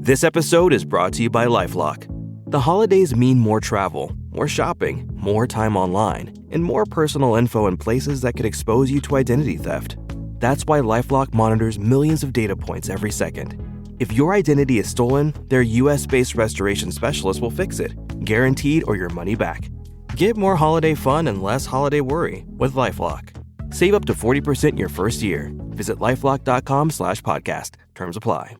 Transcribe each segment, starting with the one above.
This episode is brought to you by LifeLock. The holidays mean more travel, more shopping, more time online, and more personal info in places that could expose you to identity theft. That's why LifeLock monitors millions of data points every second. If your identity is stolen, their US-based restoration specialist will fix it, guaranteed or your money back. Get more holiday fun and less holiday worry with LifeLock. Save up to 40% your first year. Visit LifeLock.com/podcast. Terms apply.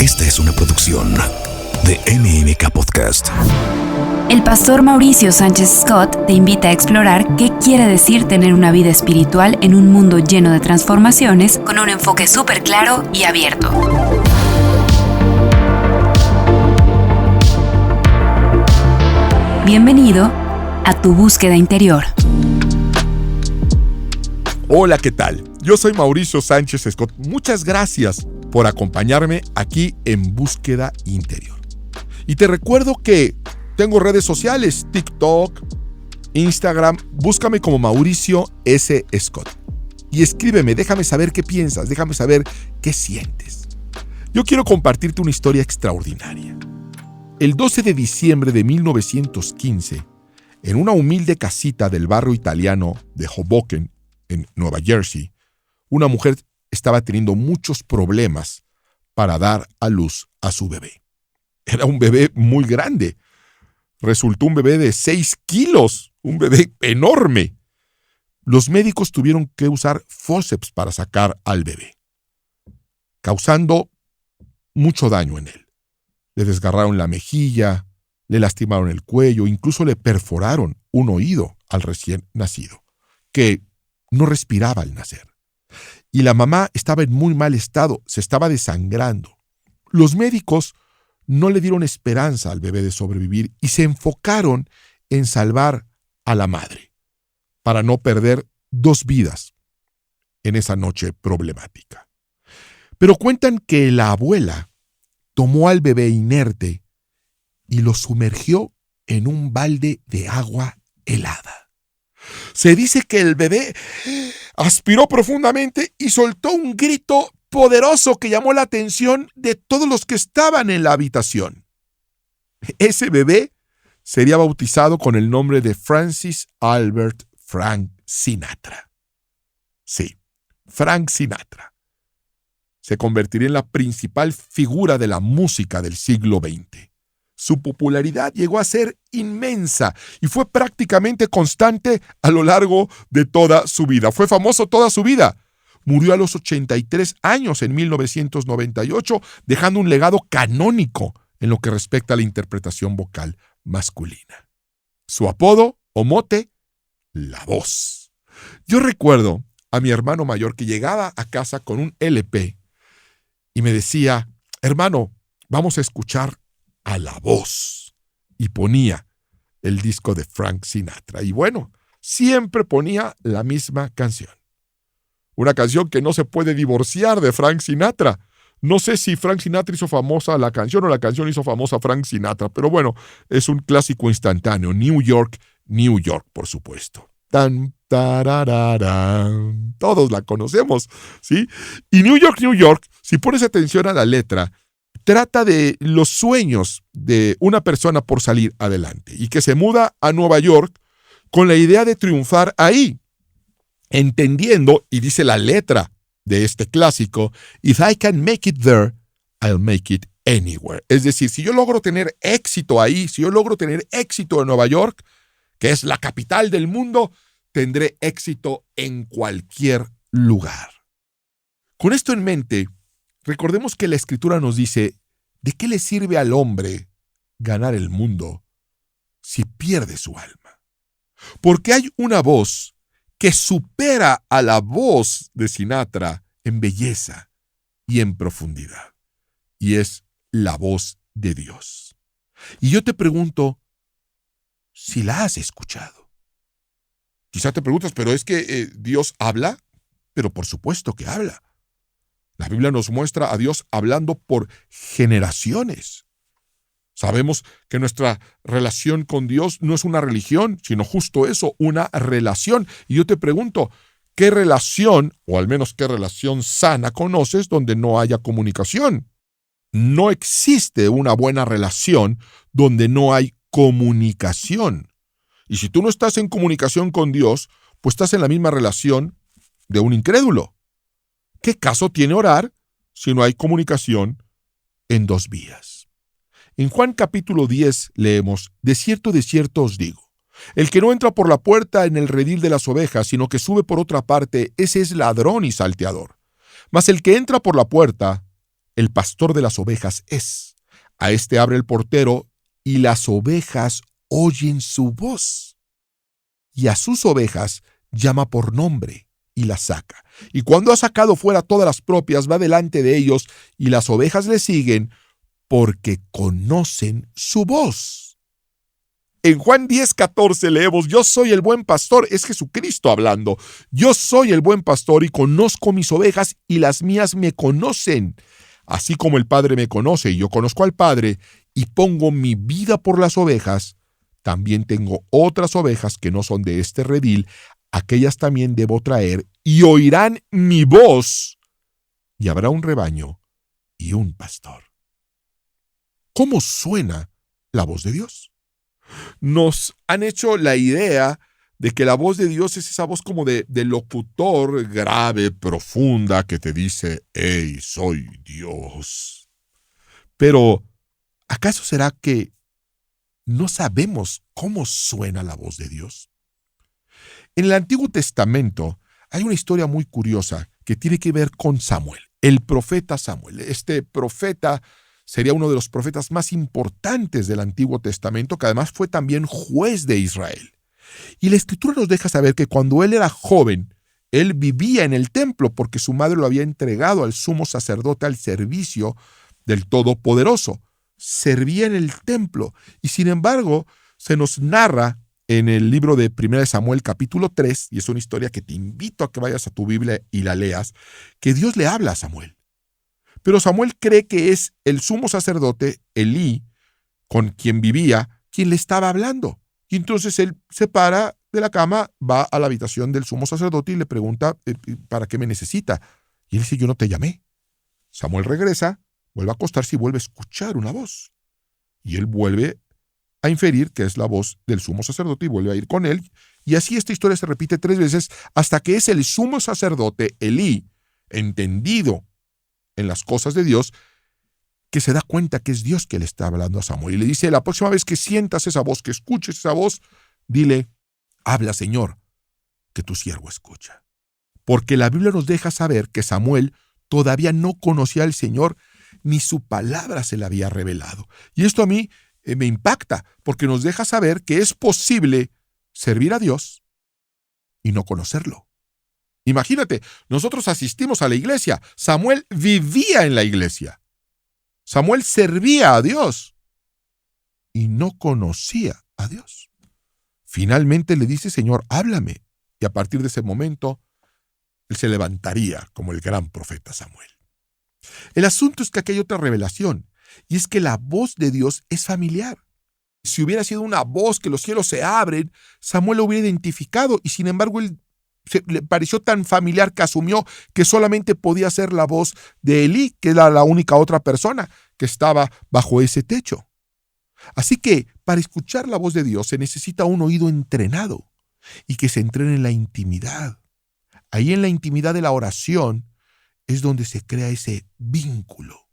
Esta es una producción de MMK Podcast. El pastor Mauricio Sánchez Scott te invita a explorar qué quiere decir tener una vida espiritual en un mundo lleno de transformaciones con un enfoque súper claro y abierto. Bienvenido a tu búsqueda interior. Hola, ¿qué tal? Yo soy Mauricio Sánchez Scott. Muchas gracias por acompañarme aquí en Búsqueda Interior. Y te recuerdo que tengo redes sociales, TikTok, Instagram. Búscame como Mauricio S. Scott. Y escríbeme, déjame saber qué piensas, déjame saber qué sientes. Yo quiero compartirte una historia extraordinaria. El 12 de diciembre de 1915, en una humilde casita del barrio italiano de Hoboken, en Nueva Jersey, una mujer estaba teniendo muchos problemas para dar a luz a su bebé. Era un bebé muy grande. Resultó un bebé de 6 kilos, un bebé enorme. Los médicos tuvieron que usar forceps para sacar al bebé, causando mucho daño en él. Le desgarraron la mejilla, le lastimaron el cuello, incluso le perforaron un oído al recién nacido, que no respiraba al nacer. Y la mamá estaba en muy mal estado, se estaba desangrando. Los médicos no le dieron esperanza al bebé de sobrevivir y se enfocaron en salvar a la madre, para no perder 2 vidas en esa noche problemática. Pero cuentan que la abuela tomó al bebé inerte y lo sumergió en un balde de agua helada. Se dice que el bebé aspiró profundamente y soltó un grito poderoso que llamó la atención de todos los que estaban en la habitación. Ese bebé sería bautizado con el nombre de Francis Albert Frank Sinatra. Sí, Frank Sinatra. Se convertiría en la principal figura de la música del siglo XX. Su popularidad llegó a ser inmensa y fue prácticamente constante a lo largo de toda su vida. Fue famoso toda su vida. Murió a los 83 años en 1998, dejando un legado canónico en lo que respecta a la interpretación vocal masculina. Su apodo o mote, La Voz. Yo recuerdo a mi hermano mayor que llegaba a casa con un LP y me decía, hermano, vamos a escuchar a La Voz. Y ponía el disco de Frank Sinatra. Y bueno, siempre ponía la misma canción. Una canción que no se puede divorciar de Frank Sinatra. No sé si Frank Sinatra hizo famosa la canción o la canción hizo famosa a Frank Sinatra, pero bueno, es un clásico instantáneo. New York, New York, por supuesto. Tan, tarararán. Todos la conocemos, ¿sí? Y New York, New York, si pones atención a la letra, trata de los sueños de una persona por salir adelante y que se muda a Nueva York con la idea de triunfar ahí, entendiendo, y dice la letra de este clásico, if I can make it there, I'll make it anywhere. Es decir, si yo logro tener éxito ahí, si yo logro tener éxito en Nueva York, que es la capital del mundo, tendré éxito en cualquier lugar. Con esto en mente, recordemos que la Escritura nos dice, ¿de qué le sirve al hombre ganar el mundo si pierde su alma? Porque hay una voz que supera a la voz de Sinatra en belleza y en profundidad, y es la voz de Dios. Y yo te pregunto, si la has escuchado. Quizá te preguntas, pero es que Dios habla, pero por supuesto que habla. La Biblia nos muestra a Dios hablando por generaciones. Sabemos que nuestra relación con Dios no es una religión, sino justo eso, una relación. Y yo te pregunto, ¿Qué relación, o al menos qué relación sana conoces donde no haya comunicación? No existe una buena relación donde no hay comunicación. Y si tú no estás en comunicación con Dios, pues estás en la misma relación de un incrédulo. ¿Qué caso tiene orar si no hay comunicación en dos vías? En Juan capítulo 10 leemos: de cierto os digo, el que no entra por la puerta en el redil de las ovejas, sino que sube por otra parte, ese es ladrón y salteador. Mas el que entra por la puerta, el pastor de las ovejas es. A éste abre el portero, y las ovejas oyen su voz. Y a sus ovejas llama por nombre, y las saca. Y cuando ha sacado fuera todas las propias, va delante de ellos, y las ovejas le siguen, porque conocen su voz. En Juan 10:14 leemos: yo soy el buen pastor, es Jesucristo hablando. Yo soy el buen pastor y conozco mis ovejas y las mías me conocen. Así como el Padre me conoce y yo conozco al Padre y pongo mi vida por las ovejas, también tengo otras ovejas que no son de este redil, aquellas también debo traer y oirán mi voz y habrá un rebaño y un pastor. ¿Cómo suena la voz de Dios? Nos han hecho la idea de que la voz de Dios es esa voz como de locutor grave, profunda, que te dice: «Hey, soy Dios». Pero, ¿acaso será que no sabemos cómo suena la voz de Dios? En el Antiguo Testamento hay una historia muy curiosa que tiene que ver con Samuel, el profeta Samuel. Este profeta sería uno de los profetas más importantes del Antiguo Testamento, que además fue también juez de Israel. Y la Escritura nos deja saber que cuando él era joven, él vivía en el templo porque su madre lo había entregado al sumo sacerdote al servicio del Todopoderoso. Servía en el templo y sin embargo se nos narra en el libro de 1 Samuel capítulo 3, y es una historia que te invito a que vayas a tu Biblia y la leas, que Dios le habla a Samuel. Pero Samuel cree que es el sumo sacerdote, Elí, con quien vivía, quien le estaba hablando. Y entonces él se para de la cama, va a la habitación del sumo sacerdote y le pregunta: ¿para qué me necesita? Y él dice: yo no te llamé. Samuel regresa, vuelve a acostarse y vuelve a escuchar una voz. Y él vuelve a inferir que es la voz del sumo sacerdote y vuelve a ir con él. Y así esta historia se repite 3 veces hasta que es el sumo sacerdote, Elí, entendido en las cosas de Dios, que se da cuenta que es Dios que le está hablando a Samuel. Y le dice: la próxima vez que sientas esa voz, que escuches esa voz, dile: habla, Señor, que tu siervo escucha. Porque la Biblia nos deja saber que Samuel todavía no conocía al Señor, ni su palabra se le había revelado. Y esto a mí me impacta, porque nos deja saber que es posible servir a Dios y no conocerlo. Imagínate, nosotros asistimos a la iglesia. Samuel vivía en la iglesia. Samuel servía a Dios y no conocía a Dios. Finalmente le dice: Señor, háblame. Y a partir de ese momento, él se levantaría como el gran profeta Samuel. El asunto es que aquí hay otra revelación, y es que la voz de Dios es familiar. Si hubiera sido una voz que los cielos se abren, Samuel lo hubiera identificado, y sin embargo él le pareció tan familiar que asumió que solamente podía ser la voz de Elí, que era la única otra persona que estaba bajo ese techo. Así que para escuchar la voz de Dios se necesita un oído entrenado y que se entrene en la intimidad. Ahí en la intimidad de la oración es donde se crea ese vínculo.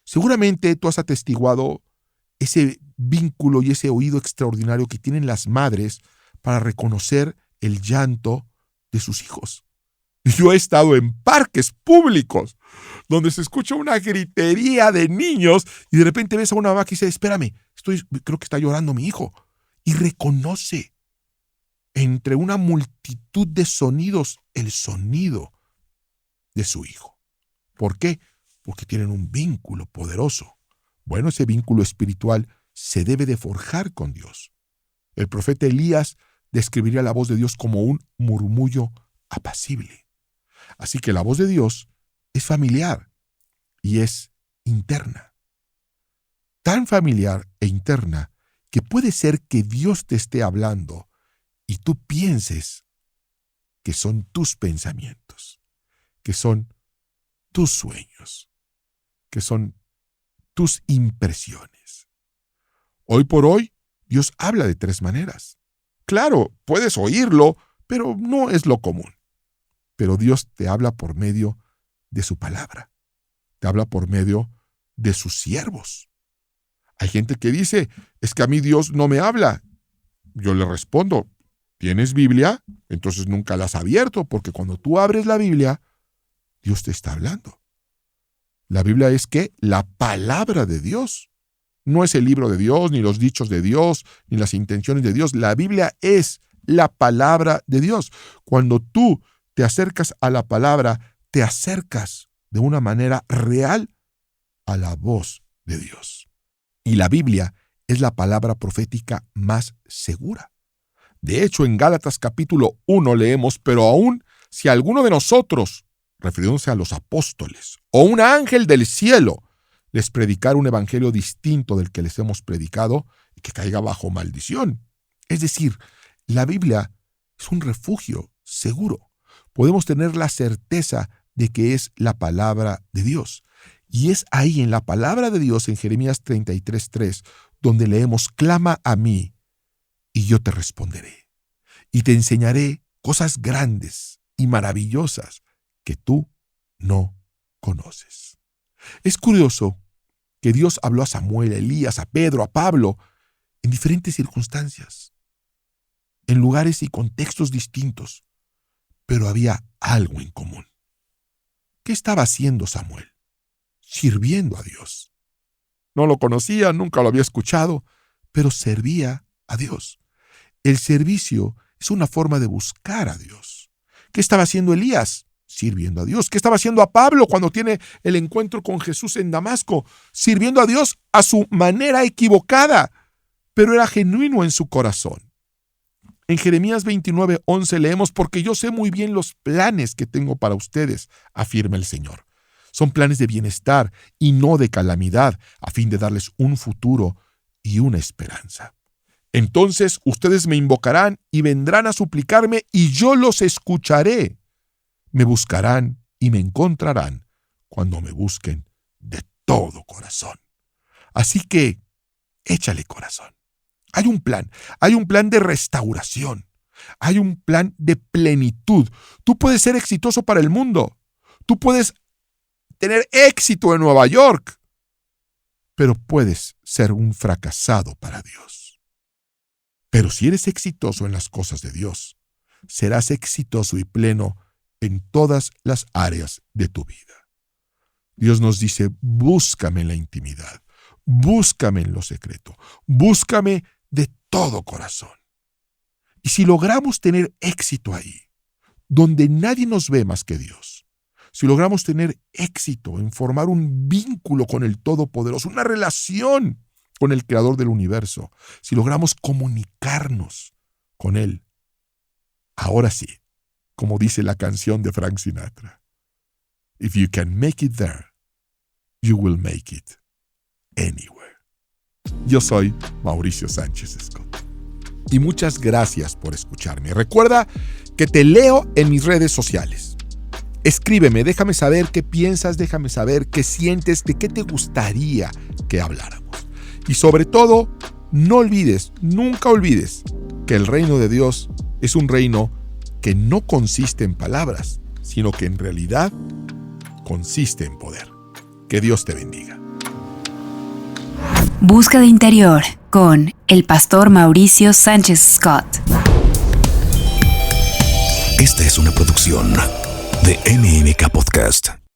Seguramente tú has atestiguado ese vínculo y ese oído extraordinario que tienen las madres para reconocer el llanto de sus hijos. Yo he estado en parques públicos donde se escucha una gritería de niños y de repente ves a una mamá que dice: espérame, creo que está llorando mi hijo. Y reconoce entre una multitud de sonidos el sonido de su hijo. ¿Por qué? Porque tienen un vínculo poderoso. Bueno, ese vínculo espiritual se debe de forjar con Dios. El profeta Elías describiría la voz de Dios como un murmullo apacible. Así que la voz de Dios es familiar y es interna. Tan familiar e interna que puede ser que Dios te esté hablando y tú pienses que son tus pensamientos, que son tus sueños, que son tus impresiones. Hoy por hoy, Dios habla de 3 maneras. Claro, puedes oírlo, pero no es lo común. Pero Dios te habla por medio de su palabra. Te habla por medio de sus siervos. Hay gente que dice, es que a mí Dios no me habla. Yo le respondo, ¿tienes Biblia? Entonces nunca la has abierto, porque cuando tú abres la Biblia, Dios te está hablando. La Biblia es ¿qué? La palabra de Dios. No es el libro de Dios, ni los dichos de Dios, ni las intenciones de Dios. La Biblia es la palabra de Dios. Cuando tú te acercas a la palabra, te acercas de una manera real a la voz de Dios. Y la Biblia es la palabra profética más segura. De hecho, en Gálatas capítulo 1 leemos, pero aún si alguno de nosotros, refiriéndose a los apóstoles, o un ángel del cielo, les predicar un evangelio distinto del que les hemos predicado, y que caiga bajo maldición. Es decir, la Biblia es un refugio seguro. Podemos tener la certeza de que es la palabra de Dios. Y es ahí en la palabra de Dios, en Jeremías 33:3, donde leemos, clama a mí, y yo te responderé. Y te enseñaré cosas grandes y maravillosas que tú no conoces. Es curioso que Dios habló a Samuel, a Elías, a Pedro, a Pablo, en diferentes circunstancias, en lugares y contextos distintos, pero había algo en común. ¿Qué estaba haciendo Samuel? Sirviendo a Dios. No lo conocía, nunca lo había escuchado, pero servía a Dios. El servicio es una forma de buscar a Dios. ¿Qué estaba haciendo Elías? Sirviendo a Dios. ¿Qué estaba haciendo a Pablo cuando tiene el encuentro con Jesús en Damasco? Sirviendo a Dios a su manera equivocada, pero era genuino en su corazón. En Jeremías 29:11 leemos, porque yo sé muy bien los planes que tengo para ustedes, afirma el Señor. Son planes de bienestar y no de calamidad, a fin de darles un futuro y una esperanza. Entonces ustedes me invocarán y vendrán a suplicarme y yo los escucharé. Me buscarán y me encontrarán cuando me busquen de todo corazón. Así que, échale corazón. Hay un plan de restauración, hay un plan de plenitud. Tú puedes ser exitoso para el mundo, tú puedes tener éxito en Nueva York, pero puedes ser un fracasado para Dios. Pero si eres exitoso en las cosas de Dios, serás exitoso y pleno en todas las áreas de tu vida. Dios nos dice, búscame en la intimidad, búscame en lo secreto, búscame de todo corazón. Y si logramos tener éxito ahí, donde nadie nos ve más que Dios, si logramos tener éxito en formar un vínculo con el Todopoderoso, una relación con el Creador del universo, si logramos comunicarnos con Él, ahora sí, como dice la canción de Frank Sinatra, if you can make it there, you will make it anywhere. Yo soy Mauricio Sánchez Scott. Y muchas gracias por escucharme. Recuerda que te leo en mis redes sociales. Escríbeme, déjame saber qué piensas, déjame saber qué sientes, de qué te gustaría que habláramos. Y sobre todo, no olvides, nunca olvides, que el reino de Dios es un reino que no consiste en palabras, sino que en realidad consiste en poder. Que Dios te bendiga. Búsqueda Interior con el pastor Mauricio Sánchez Scott. Esta es una producción de MMK Podcast.